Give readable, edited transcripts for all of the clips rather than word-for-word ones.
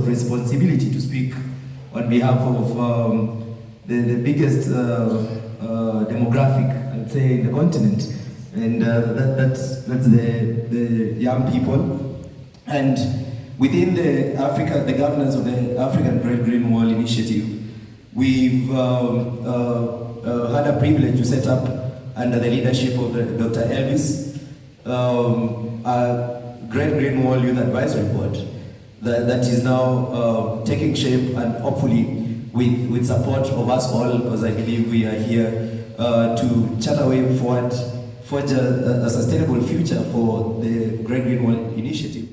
of responsibility to speak on behalf of the biggest demographic, I'd say, in the continent, and that's the young people. And within the governance of the African Great Green Wall Initiative, we've had a privilege to set up, under the leadership of Dr. Elvis, a Great Green Wall Youth Advisory Board that is now taking shape, and hopefully with support of us all, because I believe we are here to chart a way forward, forge a sustainable future for the Great Green Wall Initiative.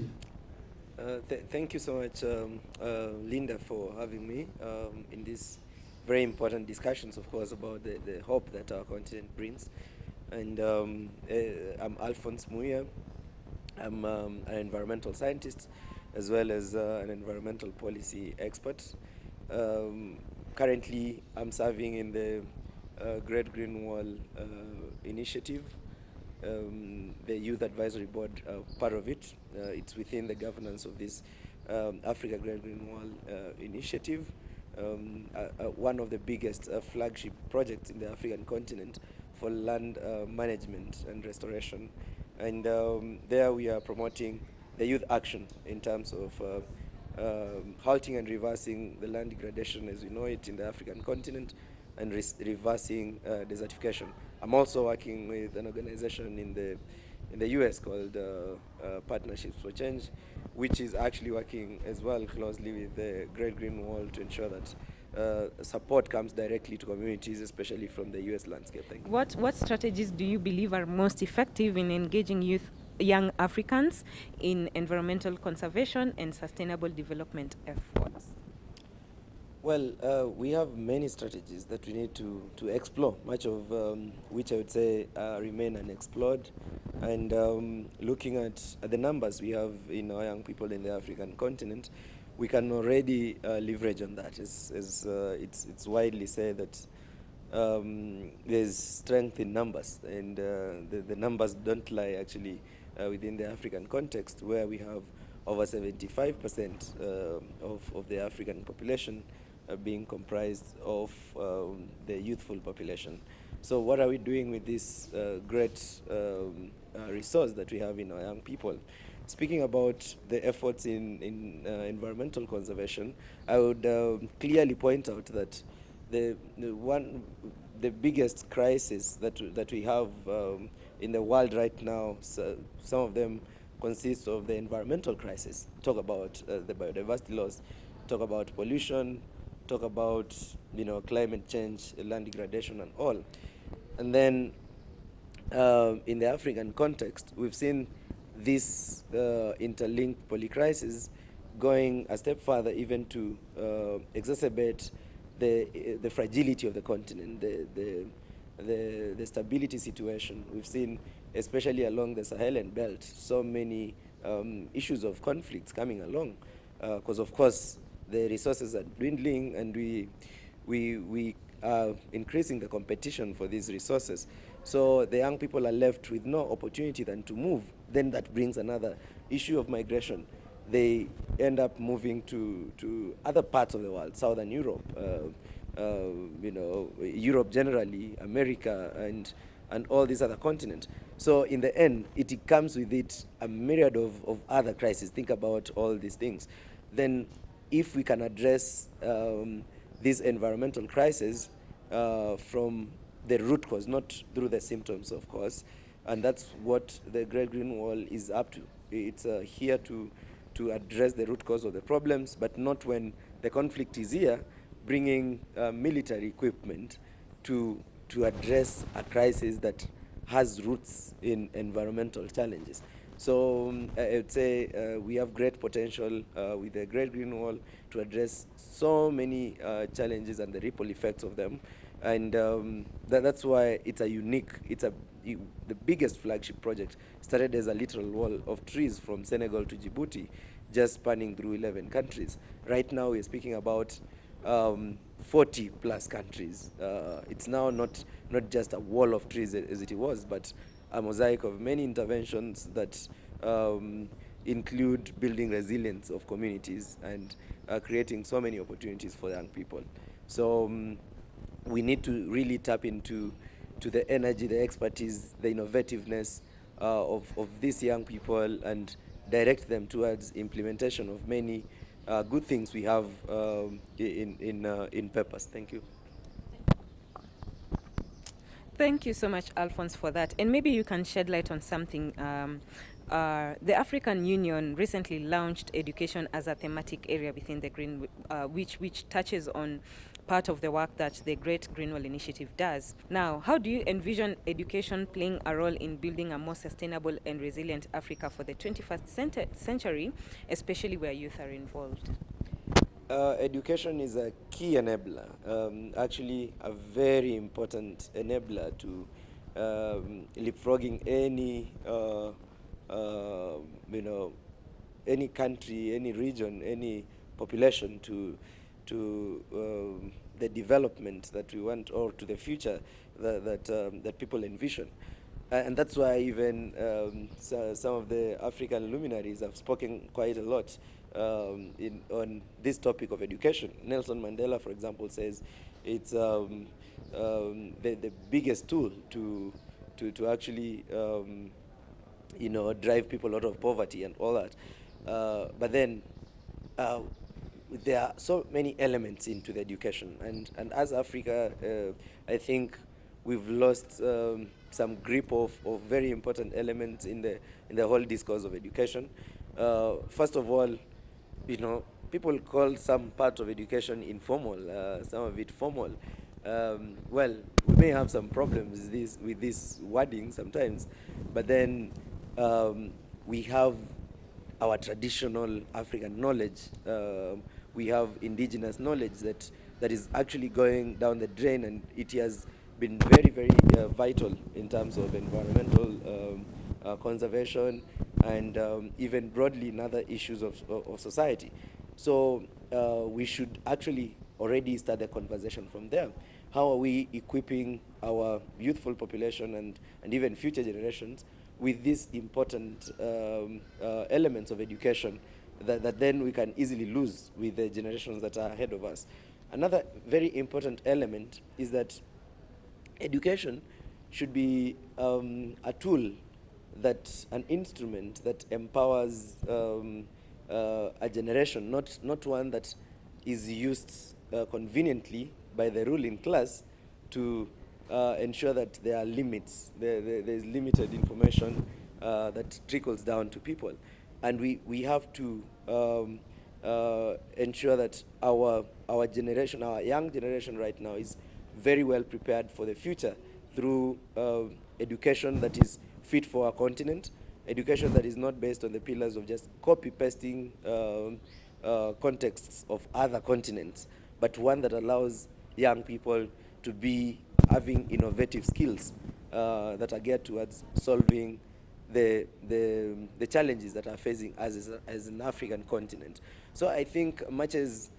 Thank you so much, Linda, for having me in these very important discussions, of course, about the hope that our continent brings. And I'm Alphonce Muia. I'm an environmental scientist as well as an environmental policy expert. Currently, I'm serving in the Great Green Wall Initiative, the Youth Advisory Board, part of it. It's within the governance of this Africa Great Green Wall Initiative, one of the biggest flagship projects in the African continent for land management and restoration. And there we are promoting the youth action in terms of halting and reversing the land degradation as we know it in the African continent, and reversing desertification. I'm also working with an organization in the US called Partnerships for Change, which is actually working as well closely with the Great Green Wall to ensure that support comes directly to communities, especially from the US landscape. Thank you. What strategies do you believe are most effective in engaging young Africans in environmental conservation and sustainable development efforts? Well, we have many strategies that we need to explore, much of which I would say remain unexplored. And looking at the numbers we have in our young people in the African continent, we can already leverage on that. It's widely said that there's strength in numbers, and the numbers don't lie actually within the African context, where we have over 75% of the African population being comprised of the youthful population. So what are we doing with this great resource that we have in our young people? Speaking about the efforts in environmental conservation, I would clearly point out that the biggest crisis that we have in the world right now, so some of them consist of the environmental crisis. Talk about the biodiversity loss, talk about pollution, talk about climate change, land degradation, and all. And then in the African context, we've seen this interlinked polycrisis going a step further, even to exacerbate the fragility of the continent, the stability situation. We've seen, especially along the Sahelan belt, so many issues of conflicts coming along, because of course the resources are dwindling, and we are increasing the competition for these resources. So the young people are left with no opportunity than to move. Then that brings another issue of migration. They end up moving to other parts of the world, Southern Europe, Europe generally, America, and all these other continents. So in the end, it comes with it a myriad of other crises. Think about all these things. Then if we can address this environmental crisis from the root cause, not through the symptoms, of course, and that's what the Great Green Wall is up to. It's here to address the root cause of the problems, but not when the conflict is here, bringing military equipment to address a crisis that has roots in environmental challenges. So I would say we have great potential with the Great Green Wall to address so many challenges and the ripple effects of them. And that's why it's the biggest flagship project. Started as a literal wall of trees from Senegal to Djibouti, just spanning through 11 countries. Right now we're speaking about 40 plus countries. It's now not just a wall of trees as it was, but a mosaic of many interventions that include building resilience of communities and creating so many opportunities for young people. So we need to really tap into the energy, the expertise, the innovativeness of these young people and direct them towards implementation of many good things we have in purpose. Thank you. Thank you so much, Alphonse, for that. And maybe you can shed light on something. The African Union recently launched education as a thematic area within the Green, which touches on part of the work that the Great Green Wall Initiative does. Now, how do you envision education playing a role in building a more sustainable and resilient Africa for the 21st century, especially where youth are involved? Education is a key enabler, actually a very important enabler to leapfrogging any, any country, any region, any population to the development that we want, or to the future that people envision. And that's why even some of the African luminaries have spoken quite a lot on this topic of education. Nelson Mandela, for example, says it's the biggest tool to actually drive people out of poverty and all that. But then there are so many elements into the education, and as Africa, I think we've lost some grip of very important elements in the whole discourse of education. First of all, people call some part of education informal, some of it formal. Well, we may have some problems with this wording sometimes, but then we have our traditional African knowledge. We have indigenous knowledge that is actually going down the drain, and it has been very, very vital in terms of environmental conservation and even broadly in other issues of society. So we should actually already start the conversation from there. How are we equipping our youthful population and even future generations with these important elements of education that then we can easily lose with the generations that are ahead of us? Another very important element is that education should be a tool, an instrument that empowers a generation, not one that is used conveniently by the ruling class to ensure that there are limits, there's limited information that trickles down to people. And we have to ensure that our generation, our young generation right now, is very well prepared for the future through education that is fit for our continent, education that is not based on the pillars of just copy-pasting contexts of other continents, but one that allows young people to be having innovative skills that are geared towards solving the challenges that are facing us as an African continent. So I think much as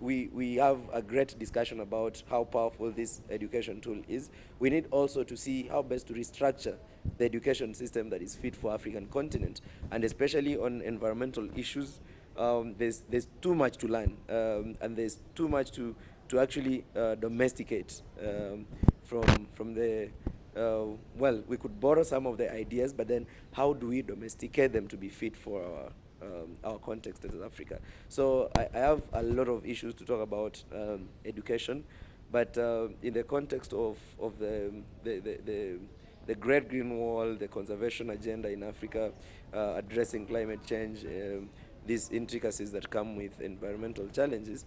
we have a great discussion about how powerful this education tool is, we need also to see how best to restructure the education system that is fit for African continent, and especially on environmental issues. There's too much to learn, and there's too much to actually domesticate from the well, we could borrow some of the ideas, but then how do we domesticate them to be fit for our context as Africa? So I have a lot of issues to talk about education, but in the context of the Great Green Wall, the conservation agenda in Africa, addressing climate change, these intricacies that come with environmental challenges,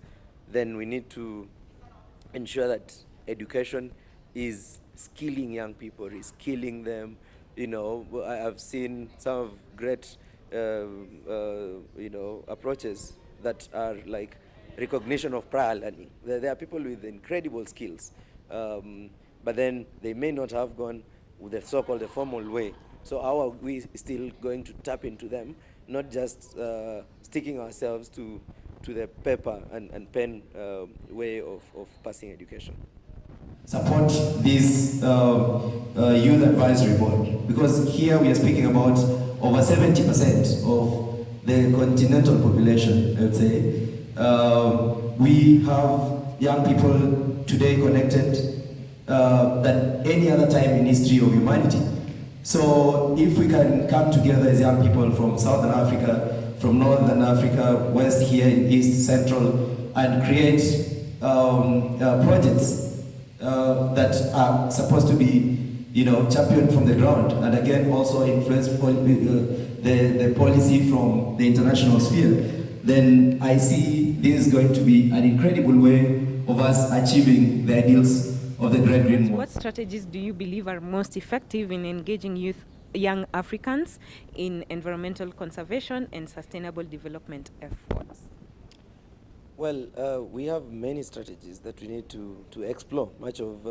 then we need to ensure that education is skilling young people, reskilling them. I've seen some of great approaches that are like recognition of prior learning. There are people with incredible skills, but then they may not have gone with the so-called the formal way. So how are we still going to tap into them, not just sticking ourselves to the paper and pen way of passing education? Support this youth advisory board, because here we are speaking about over 70% of the continental population, I would say. We have young people today connected than any other time in history of humanity. So if we can come together as young people from Southern Africa, from Northern Africa, West here, East, Central, and create projects that are supposed to be, championed from the ground, and again also influence the policy from the international sphere, then I see this is going to be an incredible way of us achieving the ideals of the Great Green Wall. What strategies do you believe are most effective in engaging young Africans in environmental conservation and sustainable development efforts? Well, we have many strategies that we need to explore, much of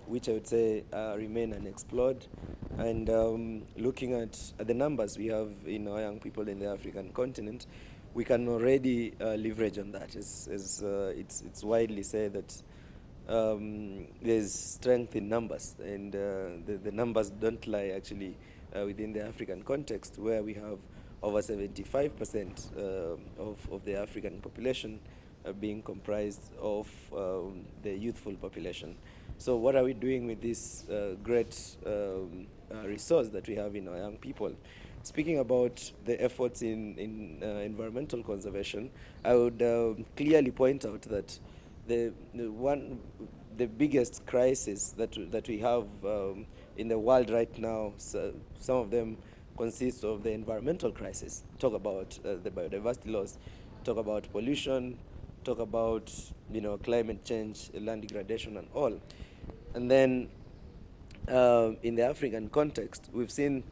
which I would say remain unexplored. And looking at the numbers we have in our young people in the African continent, we can already leverage on that. It's widely said that there's strength in numbers, and the numbers don't lie actually within the African context, where we have over 75% of the African population being comprised of the youthful population. So what are we doing with this great resource that we have in our young people? Speaking about the efforts in environmental conservation, I would clearly point out that the biggest crisis that we have in the world right now, so some of them consist of the environmental crisis. Talk about the biodiversity loss, talk about pollution, talk about climate change, land degradation, and all. And then in the African context, we've seen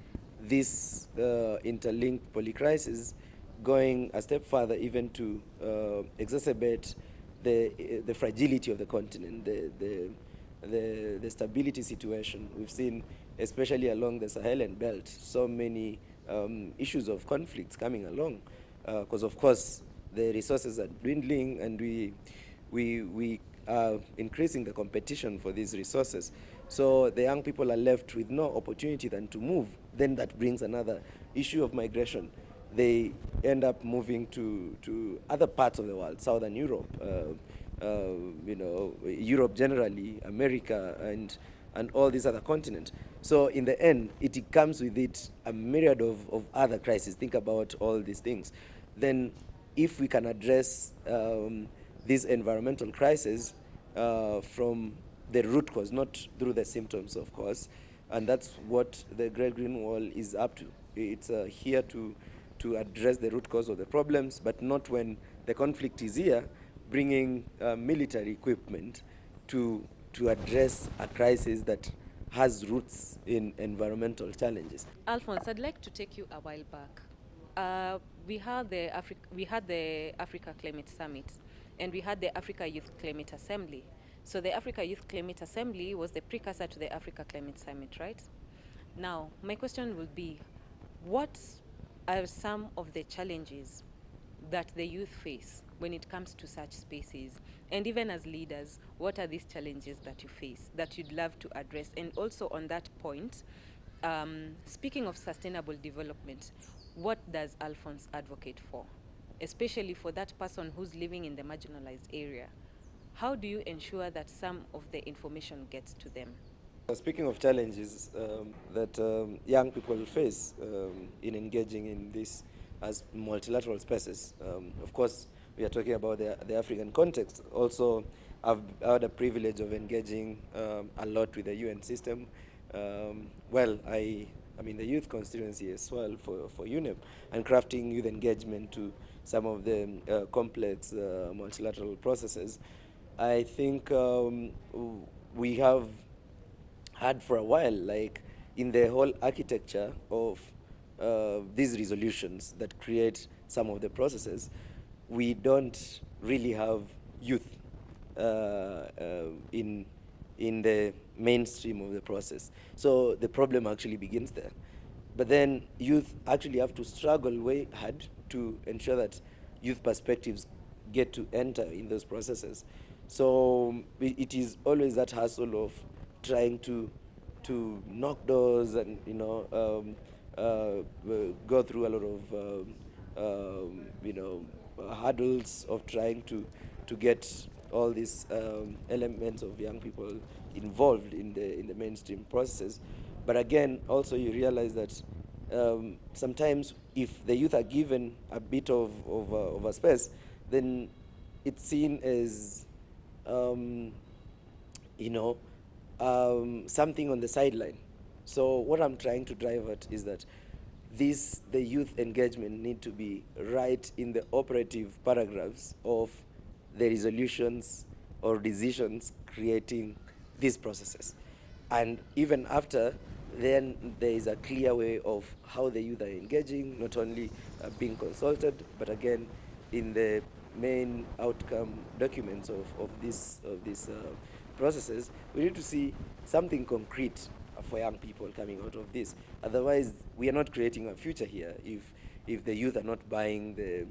this interlinked polycrisis going a step further, even to exacerbate the fragility of the continent, the stability situation. We've seen, especially along the Sahelan belt, so many issues of conflicts coming along, because of course the resources are dwindling, and we are increasing the competition for these resources. So the young people are left with no opportunity than to move. Then that brings another issue of migration. They end up moving to other parts of the world, Southern Europe, Europe generally, America, and all these other continents. So in the end, it comes with it a myriad of other crises. Think about all these things. Then if we can address these environmental crises from the root cause, not through the symptoms, of course, and that's what the Great Green Wall is up to. It's here to address the root cause of the problems, but not when the conflict is here, bringing military equipment to address a crisis that has roots in environmental challenges. Alphonse, I'd like to take you a while back. We had the Africa Climate Summit, and we had the Africa Youth Climate Assembly. So the Africa Youth Climate Assembly was the precursor to the Africa Climate Summit, right? Now, my question would be, what are some of the challenges that the youth face when it comes to such spaces? And even as leaders, what are these challenges that you face that you'd love to address? And also on that point, speaking of sustainable development, what does Alphonse advocate for? Especially for that person who's living in the marginalized area. How do you ensure that some of the information gets to them? Speaking of challenges that young people face in engaging in this as multilateral spaces, of course, we are talking about the African context. Also, I've had the privilege of engaging a lot with the UN system. I mean the youth constituency as well for UNEP, and crafting youth engagement to some of the complex multilateral processes. I think we have had for a while, like in the whole architecture of these resolutions that create some of the processes, we don't really have youth in the mainstream of the process. So the problem actually begins there. But then youth actually have to struggle way hard to ensure that youth perspectives get to enter in those processes. So it is always that hassle of trying to knock doors and go through a lot of hurdles of trying to get all these elements of young people involved in the mainstream processes. But again, also you realize that sometimes if the youth are given a bit of a space, then it's seen as you know, something on the sideline. So what I'm trying to drive at is that the youth engagement need to be right in the operative paragraphs of the resolutions or decisions creating these processes. And even after, then there is a clear way of how the youth are engaging, not only being consulted, but again, in the main outcome documents of these processes, we need to see something concrete for young people coming out of this. Otherwise, we are not creating a future here if the youth are not buying the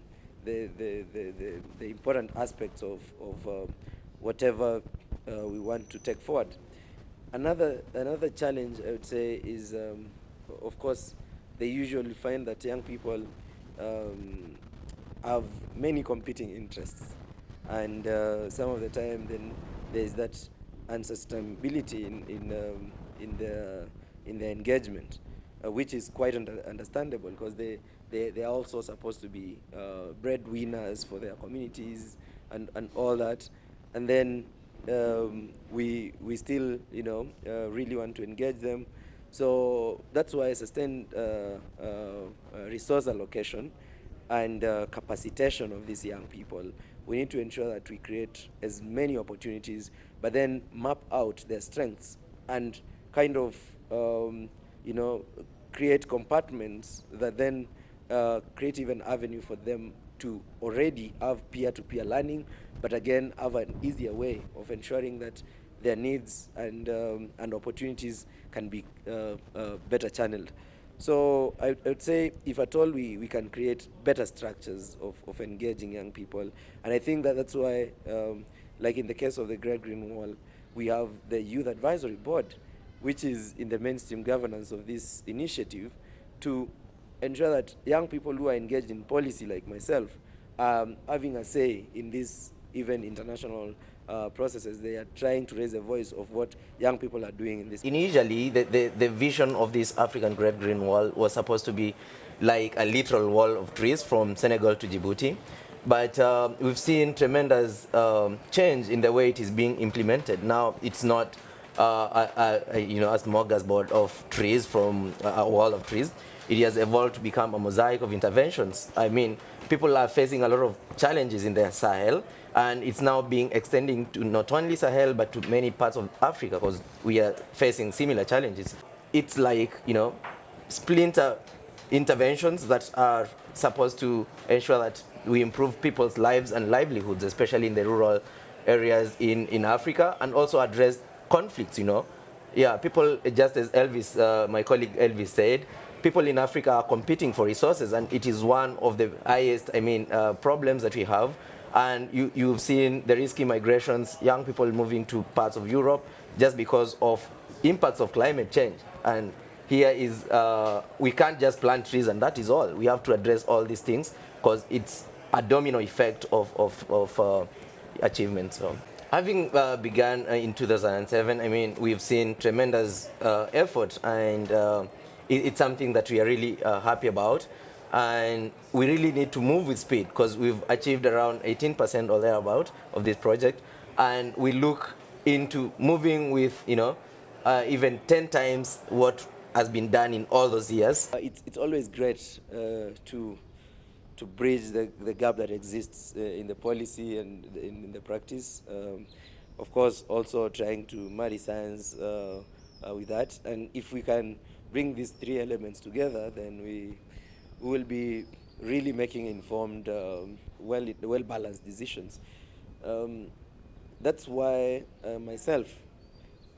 important aspects of whatever we want to take forward. Another challenge I would say is, of course, they usually find that young people have many competing interests, and some of the time then there is that unsustainability in the engagement, which is quite understandable because they are also supposed to be breadwinners for their communities and all that, and then we still really want to engage them. So that's why sustained resource allocation and capacitation of these young people, we need to ensure that we create as many opportunities, but then map out their strengths and kind of create compartments that then create even avenue for them to already have peer-to-peer learning, but again have an easier way of ensuring that their needs and opportunities can be better channeled. So I would say, if at all we can create better structures of engaging young people, and I think that's why, like in the case of the Great Green Wall, we have the Youth Advisory Board, which is in the mainstream governance of this initiative, to ensure that young people who are engaged in policy, like myself, having a say in these even international processes. They are trying to raise a voice of what young people are doing in this. Initially, the vision of this African Great Green Wall was supposed to be like a literal wall of trees from Senegal to Djibouti. But we've seen tremendous change in the way it is being implemented. Now it's not a smorgasbord of trees from a wall of trees. It has evolved to become a mosaic of interventions. I mean, people are facing a lot of challenges in the Sahel, and it's now being extending to not only Sahel but to many parts of Africa, because we are facing similar challenges. It's like, splinter interventions that are supposed to ensure that we improve people's lives and livelihoods, especially in the rural areas in Africa, and also address conflicts. Yeah, people, just as Elvis, my colleague Elvis said, people in Africa are competing for resources, and it is one of the highest, problems that we have. And you've seen the risky migrations, young people moving to parts of Europe just because of impacts of climate change. And here is, we can't just plant trees and that is all. We have to address all these things because it's a domino effect of achievements. So, having begun in 2007, we've seen tremendous effort, and it's something that we are really happy about. And we really need to move with speed because we've achieved around 18% or thereabout of this project. And we look into moving with, even 10 times what has been done in all those years. It's always great to bridge the gap that exists in the policy and in the practice. Of course, also trying to marry science with that. And if we can bring these three elements together, then we will be really making informed, well-balanced decisions. That's why myself,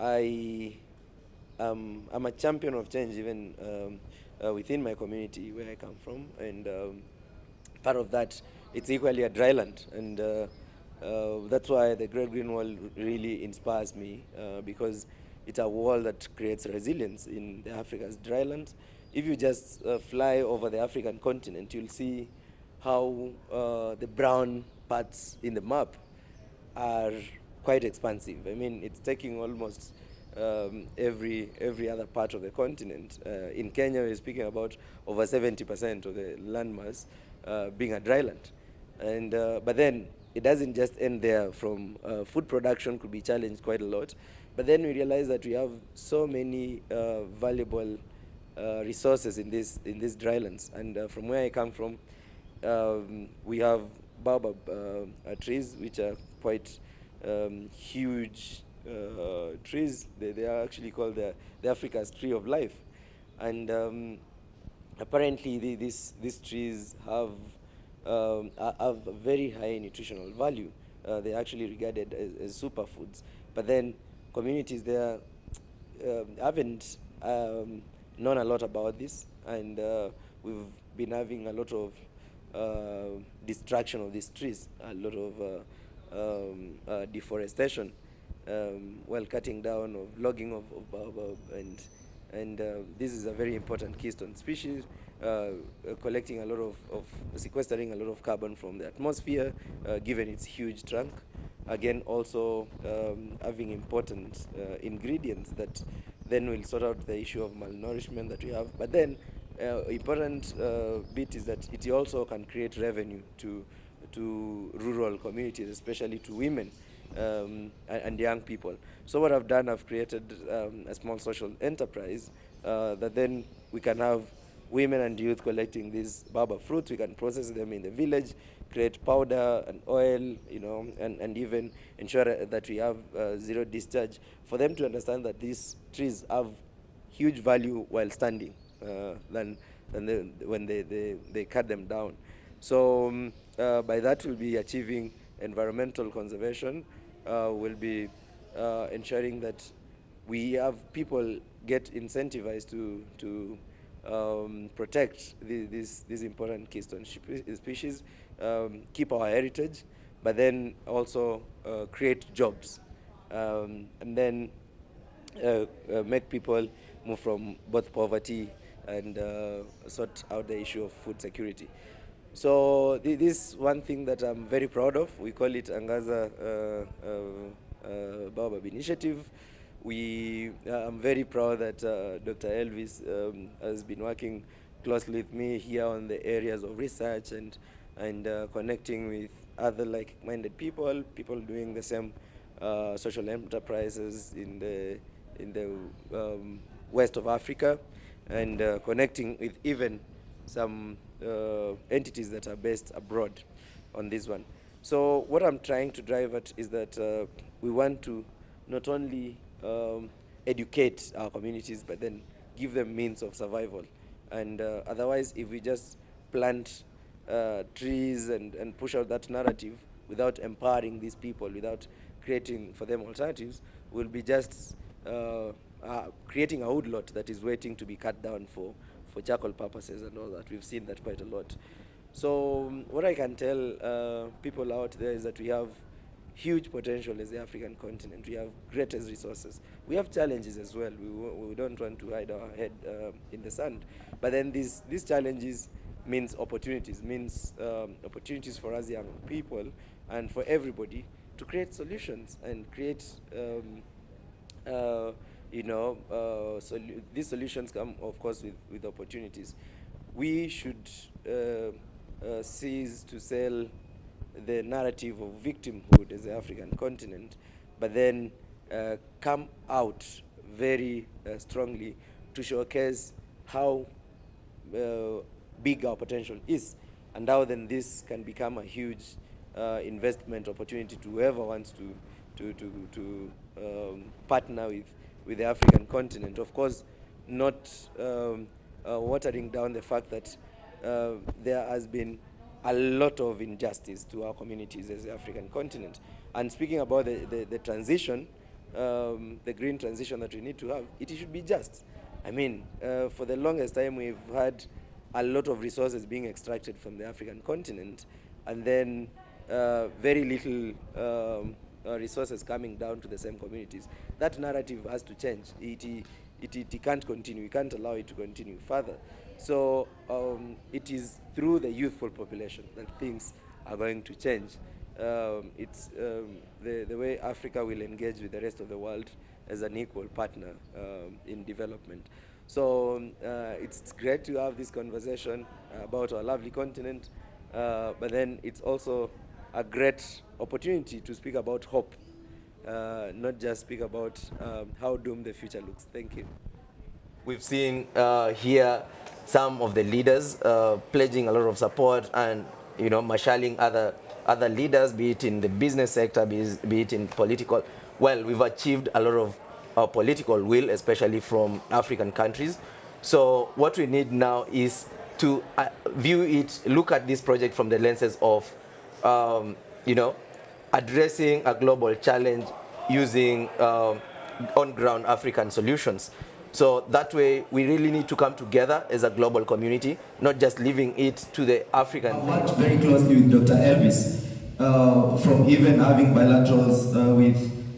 I'm a champion of change even within my community where I come from, and part of that, it's equally a dry land, and that's why the Great Green Wall really inspires me, because it's a wall that creates resilience in the Africa's dry land. if you just fly over the African continent, you'll see how the brown parts in the map are quite expansive. I mean, it's taking almost every other part of the continent. In Kenya, we're speaking about over 70% of the landmass being a dryland. And but then it doesn't just end there. From food production could be challenged quite a lot. But then we realize that we have so many valuable resources in these drylands. And from where I come from, we have baobab trees, which are quite huge trees. They are actually called the Africa's tree of life. And apparently these trees have a very high nutritional value. They're actually regarded as superfoods. But then communities there haven't known a lot about this, and we've been having a lot of destruction of these trees, a lot of deforestation, while cutting down of logging of baobab, and this is a very important keystone species, collecting a lot of sequestering a lot of carbon from the atmosphere, given its huge trunk. Again, also having important ingredients that then will sort out the issue of malnourishment that we have. But then important bit is that it also can create revenue to rural communities, especially to women and young people. So what I've done, I've created a small social enterprise that then we can have women and youth collecting these baobab fruits. We can process them in the village, create powder and oil, and even ensure that we have zero discharge, for them to understand that these trees have huge value while standing than when they cut them down. So by that we'll be achieving environmental conservation, we'll be ensuring that we have people get incentivized to protect these important keystone species, keep our heritage, but then also create jobs, and then make people move from both poverty and sort out the issue of food security. So this one thing that I'm very proud of. We call it Angaza Baobab Initiative. I'm very proud that Dr. Elvis has been working closely with me here on the areas of research and connecting with other like-minded people doing the same social enterprises in the west of Africa, and connecting with even some entities that are based abroad on this one. So what I'm trying to drive at is that we want to not only educate our communities, but then give them means of survival. And otherwise, if we just plant trees and push out that narrative without empowering these people, without creating for them alternatives, we'll be just creating a woodlot that is waiting to be cut down for charcoal purposes and all that. We've seen that quite a lot. So what I can tell people out there is that we have huge potential as the African continent. We have greatest resources. We have challenges as well. We don't want to hide our head in the sand. But then these challenges means opportunities, opportunities for us young people and for everybody to create solutions and create these solutions come, of course, with opportunities. We should cease to sell the narrative of victimhood as the African continent, but then come out very strongly to showcase how big our potential is, and how then this can become a huge investment opportunity to whoever wants to partner with the African continent. Of course, not watering down the fact that there has been a lot of injustice to our communities as the African continent. And speaking about the transition, the green transition that we need to have, it should be just. I mean, for the longest time, we've had a lot of resources being extracted from the African continent, and then very little resources coming down to the same communities. That narrative has to change. it can't continue. We can't allow it to continue further. So it is through the youthful population that things are going to change. It's the way Africa will engage with the rest of the world as an equal partner in development. So it's great to have this conversation about our lovely continent, but then it's also a great opportunity to speak about hope, not just speak about how doomed the future looks. Thank you. We've seen here some of the leaders pledging a lot of support and marshalling other leaders, be it in the business sector, be it in political. Well, we've achieved a lot of political will, especially from African countries. So what we need now is to look at this project from the lenses of, addressing a global challenge using on-ground African solutions. So that way, we really need to come together as a global community, not just leaving it to the African. I worked very closely with Dr. Elvis, from even having bilaterals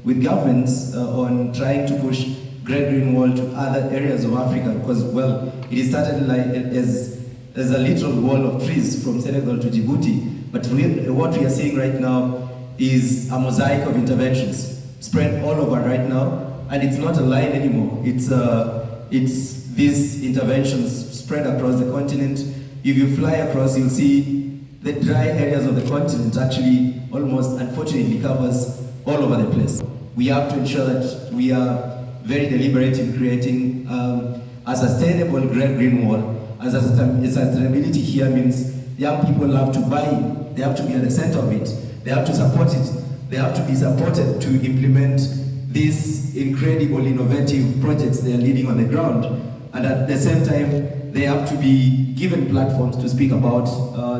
with governments on trying to push Great Green Wall to other areas of Africa, because, well, it started like as a literal wall of trees from Senegal to Djibouti, but what we are seeing right now is a mosaic of interventions spread all over right now. And it's not a line anymore. It's these interventions spread across the continent. If you fly across, you'll see the dry areas of the continent actually almost, unfortunately, covers all over the place. We have to ensure that we are very deliberate in creating a sustainable Great Green Wall. As a sustainability here means young people have to buy in. They have to be at the center of it. They have to support it. They have to be supported to implement these incredible innovative projects they are leading on the ground, and at the same time they have to be given platforms to speak about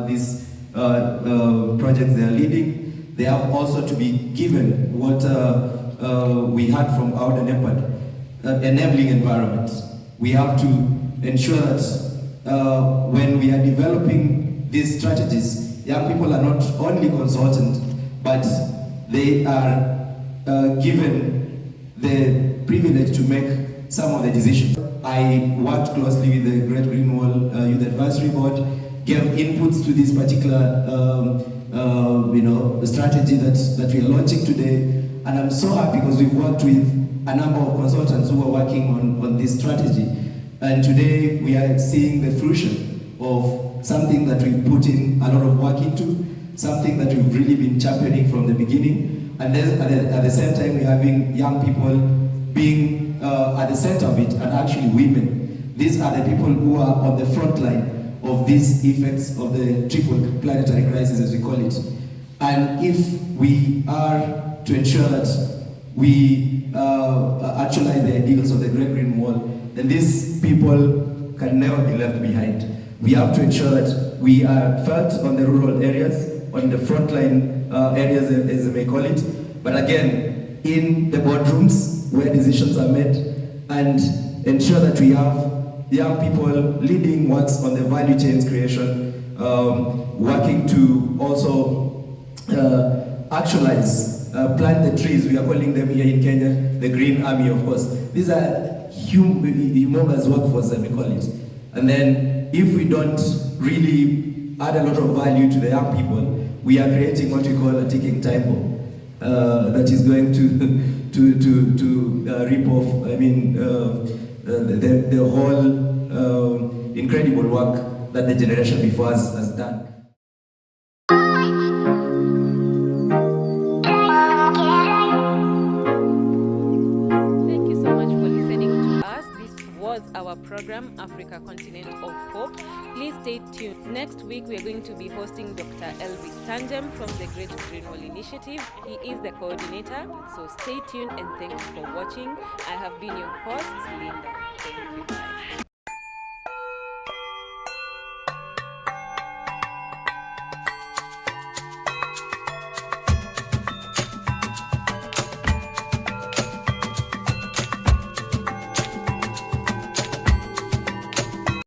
these projects they are leading. They have also to be given what we had from Auda Nepad, enabling environments. We have to ensure that when we are developing these strategies, young people are not only consulted, but they are given the privilege to make some of the decisions. I worked closely with the Great Green Wall Youth Advisory Board, gave inputs to this particular strategy that we are launching today, and I'm so happy because we've worked with a number of consultants who are working on this strategy, and today we are seeing the fruition of something that we put in a lot of work into, something that we've really been championing from the beginning. And then at the same time, we're having young people being at the center of it, and actually women. These are the people who are on the front line of these effects of the triple planetary crisis, as we call it. And if we are to ensure that we actualize the ideals of the Great Green Wall, then these people can never be left behind. We have to ensure that we are felt on the rural areas, on the frontline areas, as they may call it, but again, in the boardrooms where decisions are made, and ensure that we have young people leading works on the value chains creation, working to also actualize, plant the trees. We are calling them here in Kenya the Green Army, of course. These are humongous workforce, as we call it. And then, if we don't really add a lot of value to the young people, we are creating what we call a ticking time bomb that is going to rip off, the whole incredible work that the generation before us has done. Thank you so much for listening to us. This was our program, Africa Continent of Hope. Please stay tuned. Next week, we are going to be hosting Dr. Elvis Tandem from the Great Green Wall Initiative. He is the coordinator, so stay tuned and thank you for watching. I have been your host, Linda. Thank you.